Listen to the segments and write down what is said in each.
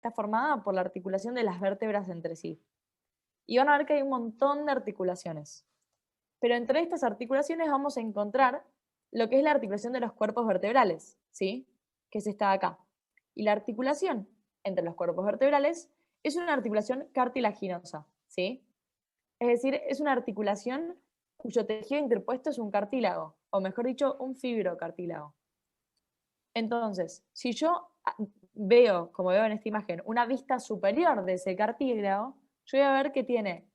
está formada por la articulación de las vértebras entre sí. Y van a ver que hay un montón de articulaciones. Pero entre estas articulaciones vamos a encontrar lo que es la articulación de los cuerpos vertebrales, ¿sí? Que es esta de acá. Y la articulación entre los cuerpos vertebrales es una articulación cartilaginosa, ¿sí? Es decir, es una articulación cuyo tejido interpuesto es un cartílago, o mejor dicho, un fibrocartílago. Entonces, si yo veo, como veo en esta imagen, una vista superior de ese cartílago, yo voy a ver que tiene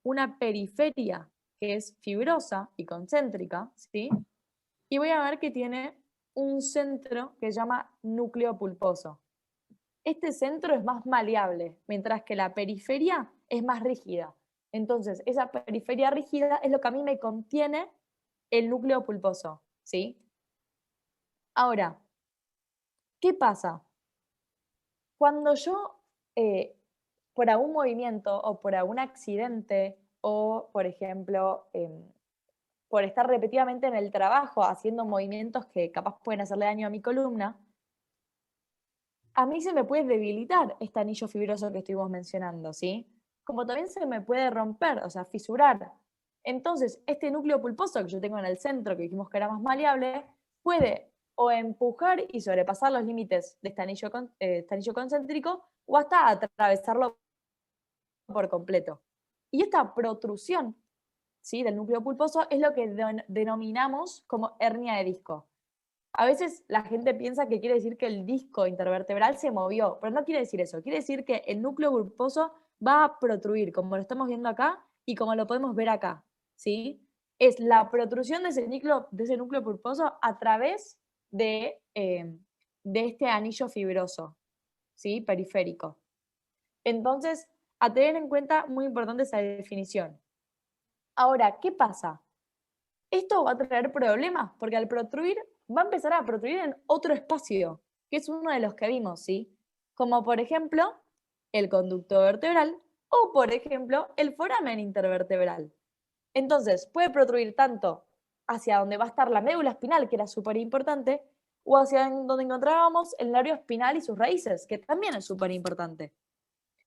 una periferia que es fibrosa y concéntrica, ¿sí? Y voy a ver que tiene un centro que se llama núcleo pulposo. Este centro es más maleable, mientras que la periferia es más rígida. Entonces, esa periferia rígida es lo que a mí me contiene el núcleo pulposo, ¿sí? Ahora, ¿qué pasa? Cuando yo, por algún movimiento o por algún accidente o, por ejemplo, por estar repetidamente en el trabajo haciendo movimientos que capaz pueden hacerle daño a mi columna, a mí se me puede debilitar este anillo fibroso que estuvimos mencionando, ¿sí? Como también se me puede romper, o sea, fisurar. Entonces, este núcleo pulposo que yo tengo en el centro, que dijimos que era más maleable, puede o empujar y sobrepasar los límites de este anillo concéntrico o hasta atravesarlo por completo. Y esta protrusión, ¿sí?, del núcleo pulposo es lo que denominamos como hernia de disco. A veces la gente piensa que quiere decir que el disco intervertebral se movió, pero no quiere decir eso. Quiere decir que el núcleo pulposo va a protruir, como lo estamos viendo acá y como lo podemos ver acá, ¿sí? Es la protrusión de ese núcleo pulposo a través de este anillo fibroso, ¿sí? Periférico. Entonces, a tener en cuenta, muy importante esa definición. Ahora, ¿qué pasa? Esto va a traer problemas, porque al protruir, va a empezar a protruir en otro espacio, que es uno de los que vimos, ¿sí? Como por ejemplo, el conducto vertebral o por ejemplo, el foramen intervertebral. Entonces, puede protruir tanto hacia donde va a estar la médula espinal, que era súper importante, o hacia donde encontrábamos el nervio espinal y sus raíces, que también es súper importante.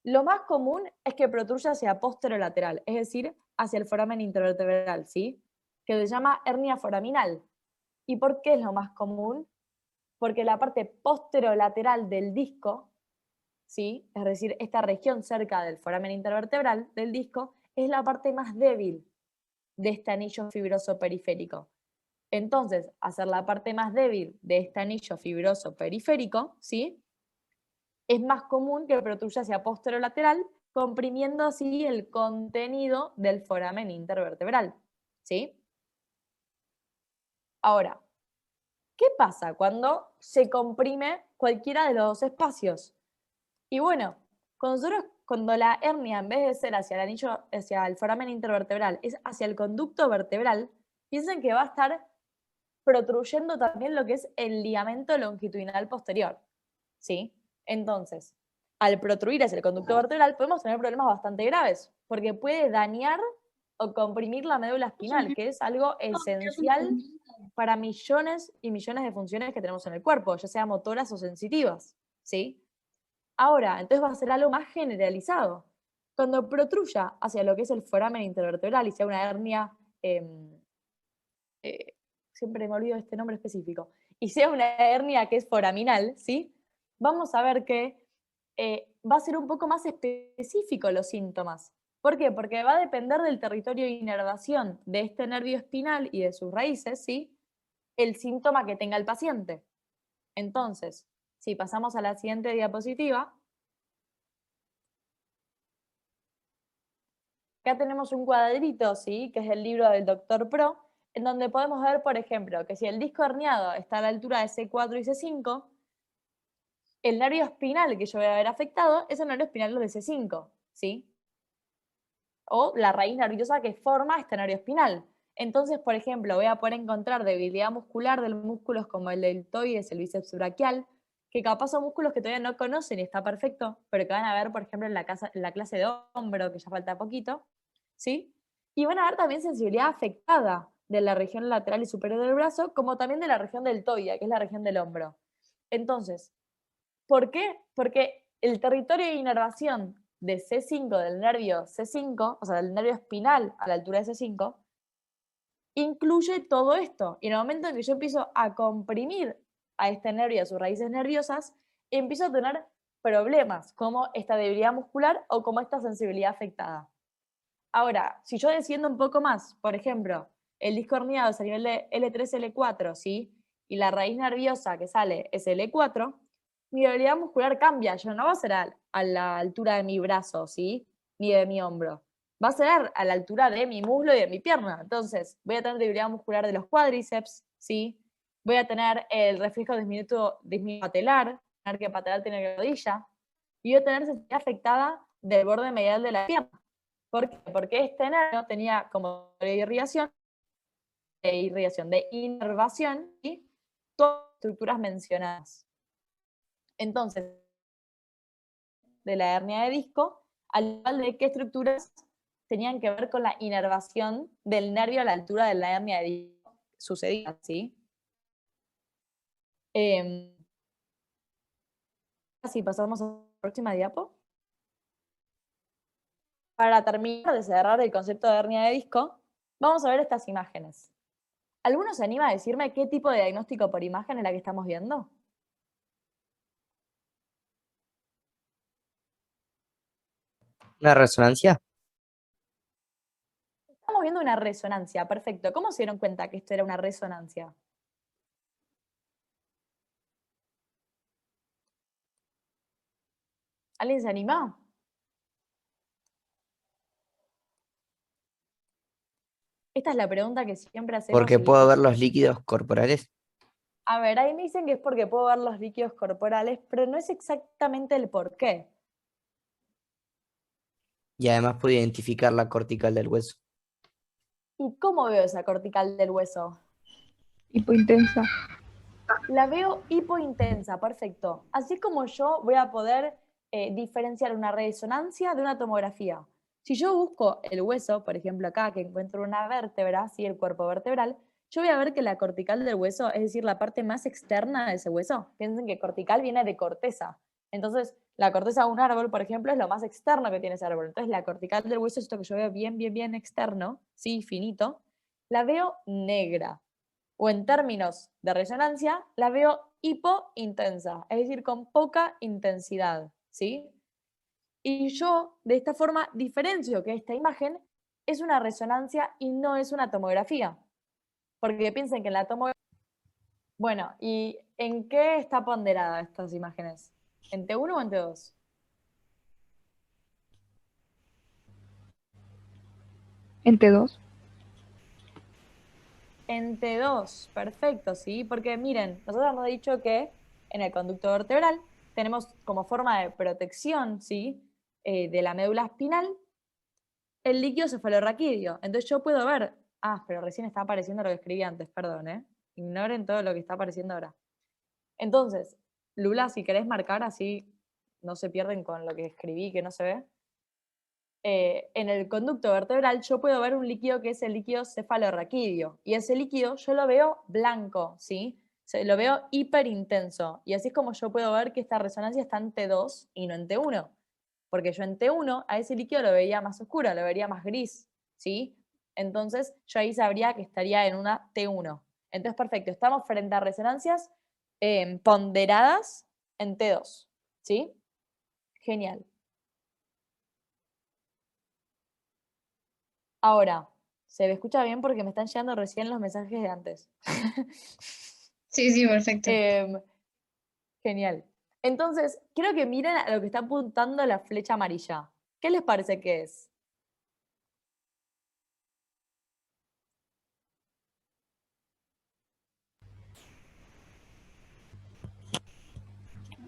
Lo más común es que protruya hacia posterolateral, es decir, hacia el foramen intervertebral, ¿sí? Que se llama hernia foraminal. ¿Y por qué es lo más común? Porque la parte posterolateral del disco, ¿sí? Es decir, esta región cerca del foramen intervertebral del disco, es la parte más débil de este anillo fibroso periférico. Entonces, hacer la parte más débil de este anillo fibroso periférico, ¿sí?, es más común que protruya hacia posterolateral, comprimiendo así el contenido del foramen intervertebral, ¿sí? Ahora, ¿qué pasa cuando se comprime cualquiera de los dos espacios? Y bueno, cuando la hernia, en vez de ser hacia el anillo, hacia el foramen intervertebral, es hacia el conducto vertebral, piensen que va a estar protruyendo también lo que es el ligamento longitudinal posterior, ¿sí? Entonces, al protruir hacia el conducto vertebral podemos tener problemas bastante graves, porque puede dañar o comprimir la médula espinal, que es algo esencial para millones y millones de funciones que tenemos en el cuerpo, ya sea motoras o sensitivas, ¿sí? Ahora, entonces va a ser algo más generalizado. Cuando protruya hacia lo que es el foramen intervertebral y sea una hernia, eh, siempre me olvido este nombre específico, y sea una hernia que es foraminal, ¿sí? Vamos a ver que va a ser un poco más específico los síntomas. ¿Por qué? Porque va a depender del territorio de inervación de este nervio espinal y de sus raíces, ¿sí?, el síntoma que tenga el paciente. Entonces, si pasamos a la siguiente diapositiva, acá tenemos un cuadrito, ¿sí?, que es el libro del Dr. Pro, en donde podemos ver, por ejemplo, que si el disco herniado está a la altura de C4 y C5, el nervio espinal que yo voy a ver afectado es el nervio espinal de C5, ¿sí? O la raíz nerviosa que forma este nervio espinal. Entonces, por ejemplo, voy a poder encontrar debilidad muscular de músculos como el deltoides, el bíceps braquial, que capaz son músculos que todavía no conocen y está perfecto, pero que van a ver, por ejemplo, en la clase de hombro, que ya falta poquito, ¿sí? Y van a ver también sensibilidad afectada de la región lateral y superior del brazo, como también de la región deltoide, que es la región del hombro. Entonces, ¿por qué? Porque el territorio de inervación de C5 del nervio C5, o sea, del nervio espinal a la altura de C5, incluye todo esto. Y en el momento en que yo empiezo a comprimir a este nervio y a sus raíces nerviosas, empiezo a tener problemas como esta debilidad muscular o como esta sensibilidad afectada. Ahora, si yo desciendo un poco más, por ejemplo, el disco herniado es a nivel de L3, L4, ¿sí? Y la raíz nerviosa que sale es L4, mi debilidad muscular cambia, ya no va a ser a la altura de mi brazo, ¿sí? Ni de mi hombro. Va a ser a la altura de mi muslo y de mi pierna. Entonces, voy a tener debilidad muscular de los cuádriceps, ¿sí? Voy a tener el reflejo disminuido patelar, tener que patelar tiene que rodilla, y voy a tener sensibilidad afectada del borde medial de la pierna. ¿Por qué? Porque este nervio tenía como de inervación y todas las estructuras mencionadas. Entonces, de la hernia de disco, al igual de qué estructuras tenían que ver con la inervación del nervio a la altura de la hernia de disco sucedida, ¿sí? Si pasamos a la próxima diapo. Para terminar de cerrar el concepto de hernia de disco, vamos a ver estas imágenes. ¿Alguno se anima a decirme qué tipo de diagnóstico por imagen es la que estamos viendo? ¿Una resonancia? Estamos viendo una resonancia, perfecto. ¿Cómo se dieron cuenta que esto era una resonancia? ¿Alguien se anima? Esta es la pregunta que siempre hacemos Porque y puedo que ver yo... los líquidos corporales. A ver, ahí me dicen que es porque puedo ver los líquidos corporales, pero no es exactamente el por qué. Y además puedo identificar la cortical del hueso. ¿Y cómo veo esa cortical del hueso? Hipointensa. La veo hipointensa, perfecto. Así como yo voy a poder diferenciar una resonancia de una tomografía. Si yo busco el hueso, por ejemplo acá que encuentro una vértebra, ¿sí? El cuerpo vertebral, yo voy a ver que la cortical del hueso, es decir, la parte más externa de ese hueso, piensen que cortical viene de corteza. Entonces, la corteza de un árbol, por ejemplo, es lo más externo que tiene ese árbol. Entonces, la cortical del hueso es esto que yo veo bien, bien, bien externo, ¿sí? Finito. La veo negra, o en términos de resonancia, la veo hipointensa, es decir, con poca intensidad, ¿sí? Y yo, de esta forma, diferencio que esta imagen es una resonancia y no es una tomografía. Porque piensen que en la tomografía... Bueno, ¿y en qué está ponderada estas imágenes? ¿En T1 o en T2? En T2. En T2, perfecto, ¿sí? Porque miren, nosotros hemos dicho que en el conducto vertebral tenemos como forma de protección, ¿sí? De la médula espinal, el líquido cefalorraquídeo. Entonces yo puedo ver, pero recién está apareciendo lo que escribí antes, perdón, ¿eh? Ignoren todo lo que está apareciendo ahora. Entonces, Lula, si querés marcar así, no se pierden con lo que escribí, que no se ve. En el conducto vertebral yo puedo ver un líquido que es el líquido cefalorraquídeo. Y ese líquido yo lo veo blanco, ¿sí? Lo veo hiperintenso. Y así es como yo puedo ver que esta resonancia está en T2 y no en T1. Porque yo en T1 a ese líquido lo vería más oscuro, lo vería más gris, ¿sí? Entonces yo ahí sabría que estaría en una T1. Entonces, perfecto, estamos frente a resonancias ponderadas en T2, ¿sí? Genial. Ahora, ¿se me escucha bien? Porque me están llegando recién los mensajes de antes. Sí, sí, perfecto. Genial. Entonces, quiero que miren a lo que está apuntando la flecha amarilla. ¿Qué les parece que es?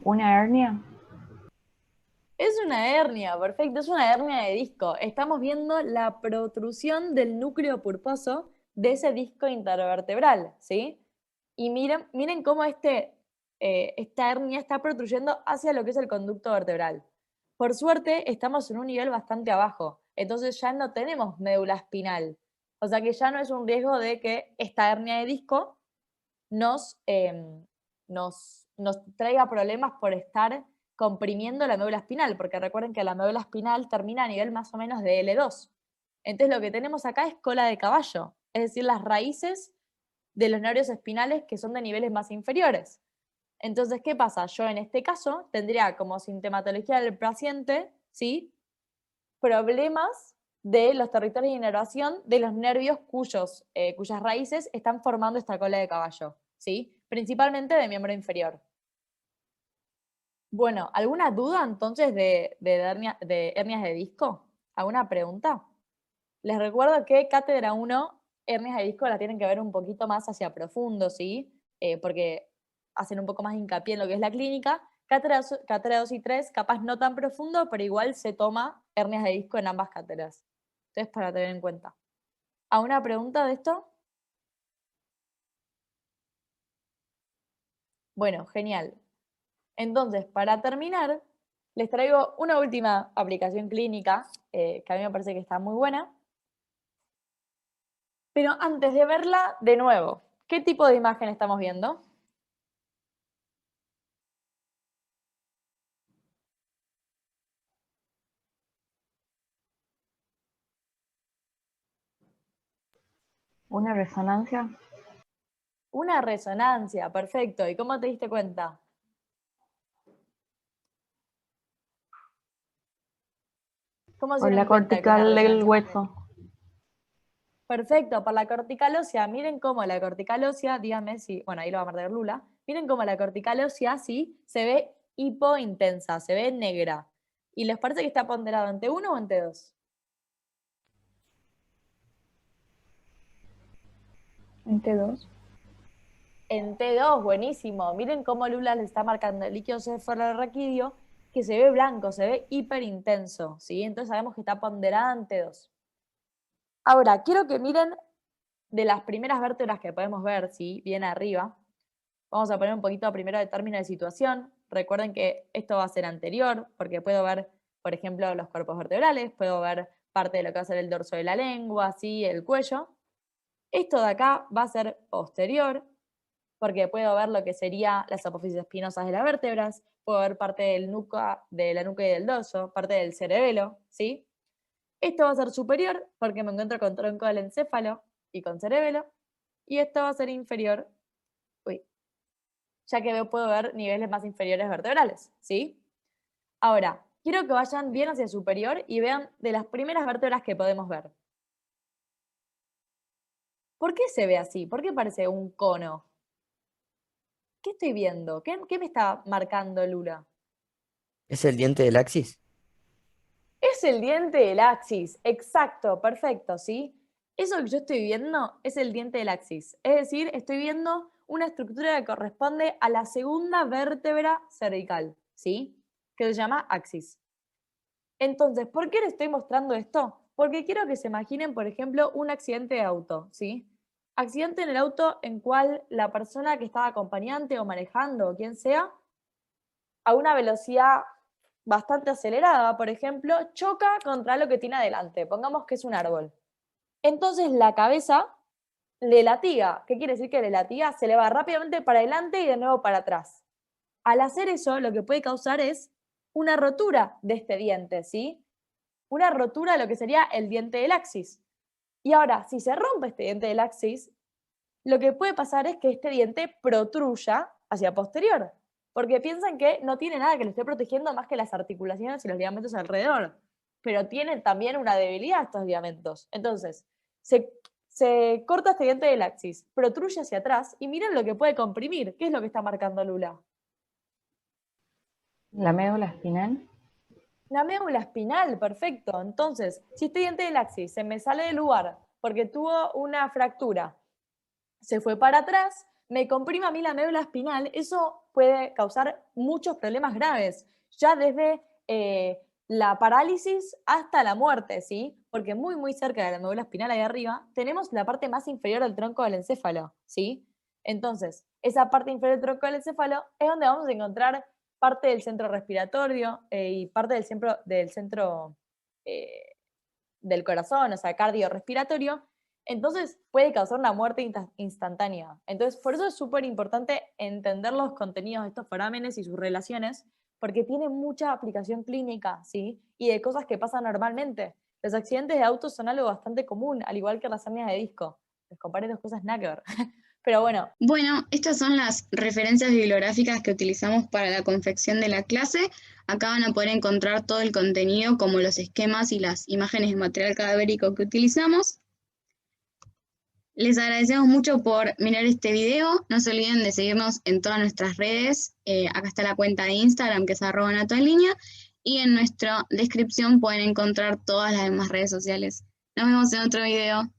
¿Una hernia? Es una hernia, perfecto, es una hernia de disco. Estamos viendo la protrusión del núcleo pulposo de ese disco intervertebral, ¿sí? Y miren cómo esta hernia está protruyendo hacia lo que es el conducto vertebral. Por suerte, estamos en un nivel bastante abajo, entonces ya no tenemos médula espinal. O sea que ya no es un riesgo de que esta hernia de disco nos traiga problemas por estar comprimiendo la médula espinal, porque recuerden que la médula espinal termina a nivel más o menos de L2. Entonces lo que tenemos acá es cola de caballo, es decir, las raíces de los nervios espinales que son de niveles más inferiores. Entonces, ¿qué pasa? Yo en este caso tendría como sintomatología del paciente, ¿sí?, problemas de los territorios de inervación de los nervios cuyas raíces están formando esta cola de caballo, ¿sí?, principalmente de miembro inferior. Bueno, ¿alguna duda entonces de hernias de disco? ¿Alguna pregunta? Les recuerdo que Cátedra 1, hernias de disco la tienen que ver un poquito más hacia profundo, ¿sí? Porque hacen un poco más hincapié en lo que es la clínica. Cátedra 2 y 3, capaz no tan profundo, pero igual se toma hernias de disco en ambas cátedras. Entonces, para tener en cuenta. ¿Alguna pregunta de esto? Bueno, genial. Entonces, para terminar, les traigo una última aplicación clínica que a mí me parece que está muy buena. Pero antes de verla, de nuevo, ¿qué tipo de imagen estamos viendo? ¿Una resonancia? Una resonancia, perfecto. ¿Y cómo te diste cuenta? ¿Cómo se Por la dieron cuenta que una cortical del resonancia? hueso. Perfecto, por la cortical ósea. Miren cómo la cortical ósea, díganme si, bueno, ahí lo va a marcar Lula. Miren cómo la cortical ósea sí se ve hipointensa, se ve negra. ¿Y les parece que está ponderado en T1 o en T2? En T2. En T2, buenísimo. Miren cómo Lula le está marcando el líquido cefalorraquídeo, que se ve blanco, se ve hiperintenso, ¿sí? Entonces sabemos que está ponderada en T2. Ahora, quiero que miren de las primeras vértebras que podemos ver, ¿sí?, bien arriba. Vamos a poner un poquito primero de término de situación. Recuerden que esto va a ser anterior, porque puedo ver, por ejemplo, los cuerpos vertebrales, puedo ver parte de lo que va a ser el dorso de la lengua, ¿sí?, el cuello. Esto de acá va a ser posterior, porque puedo ver lo que serían las apófisis espinosas de las vértebras, puedo ver parte de la nuca y del dorso, parte del cerebelo, ¿sí? Esto va a ser superior, porque me encuentro con tronco del encéfalo y con cerebelo, y esto va a ser inferior, ya que puedo ver niveles más inferiores vertebrales, ¿sí? Ahora, quiero que vayan bien hacia superior y vean de las primeras vértebras que podemos ver. ¿Por qué se ve así? ¿Por qué parece un cono? ¿Qué estoy viendo? ¿Qué me está marcando Lula? ¿Es el diente del axis? Es el diente del axis, exacto, perfecto, ¿sí? Eso que yo estoy viendo es el diente del axis, es decir, estoy viendo una estructura que corresponde a la segunda vértebra cervical, ¿sí?, que se llama axis. Entonces, ¿por qué les estoy mostrando esto? Porque quiero que se imaginen, por ejemplo, un accidente de auto, ¿sí? Accidente en el auto en cual la persona que estaba acompañante o manejando o quien sea, a una velocidad bastante acelerada, por ejemplo, choca contra lo que tiene adelante, pongamos que es un árbol. Entonces la cabeza le latiga. ¿Qué quiere decir que le latiga? Se le va rápidamente para adelante y de nuevo para atrás. Al hacer eso, lo que puede causar es una rotura de este diente, ¿sí? Una rotura de lo que sería el diente del axis. Y ahora, si se rompe este diente del axis, lo que puede pasar es que este diente protruya hacia posterior, porque piensan que no tiene nada que lo esté protegiendo más que las articulaciones y los ligamentos alrededor, pero tienen también una debilidad estos ligamentos. Entonces, se corta este diente del axis, protruye hacia atrás y miren lo que puede comprimir. ¿Qué es lo que está marcando Lula? La médula espinal. La médula espinal, perfecto. Entonces, si este diente del axis se me sale del lugar porque tuvo una fractura, se fue para atrás, me comprime a mí la médula espinal, eso puede causar muchos problemas graves, ya desde la parálisis hasta la muerte, ¿sí? Porque muy, muy cerca de la médula espinal, ahí arriba, tenemos la parte más inferior del tronco del encéfalo, ¿sí? Entonces, esa parte inferior del tronco del encéfalo es donde vamos a encontrar parte del centro respiratorio y parte del centro del corazón, o sea, cardiorrespiratorio. Entonces puede causar una muerte instantánea. Entonces, por eso es súper importante entender los contenidos de estos forámenes y sus relaciones, porque tiene mucha aplicación clínica, ¿sí? Y de cosas que pasan normalmente. Los accidentes de auto son algo bastante común, al igual que las hernias de disco. Les comparé dos cosas nada que ver. Pero bueno, Bueno, estas son las referencias bibliográficas que utilizamos para la confección de la clase. Acá van a poder encontrar todo el contenido, como los esquemas y las imágenes de material cadavérico que utilizamos. Les agradecemos mucho por mirar este video. No se olviden de seguirnos en todas nuestras redes. Acá está la cuenta de Instagram, que es @natoenlinea. Y en nuestra descripción pueden encontrar todas las demás redes sociales. Nos vemos en otro video.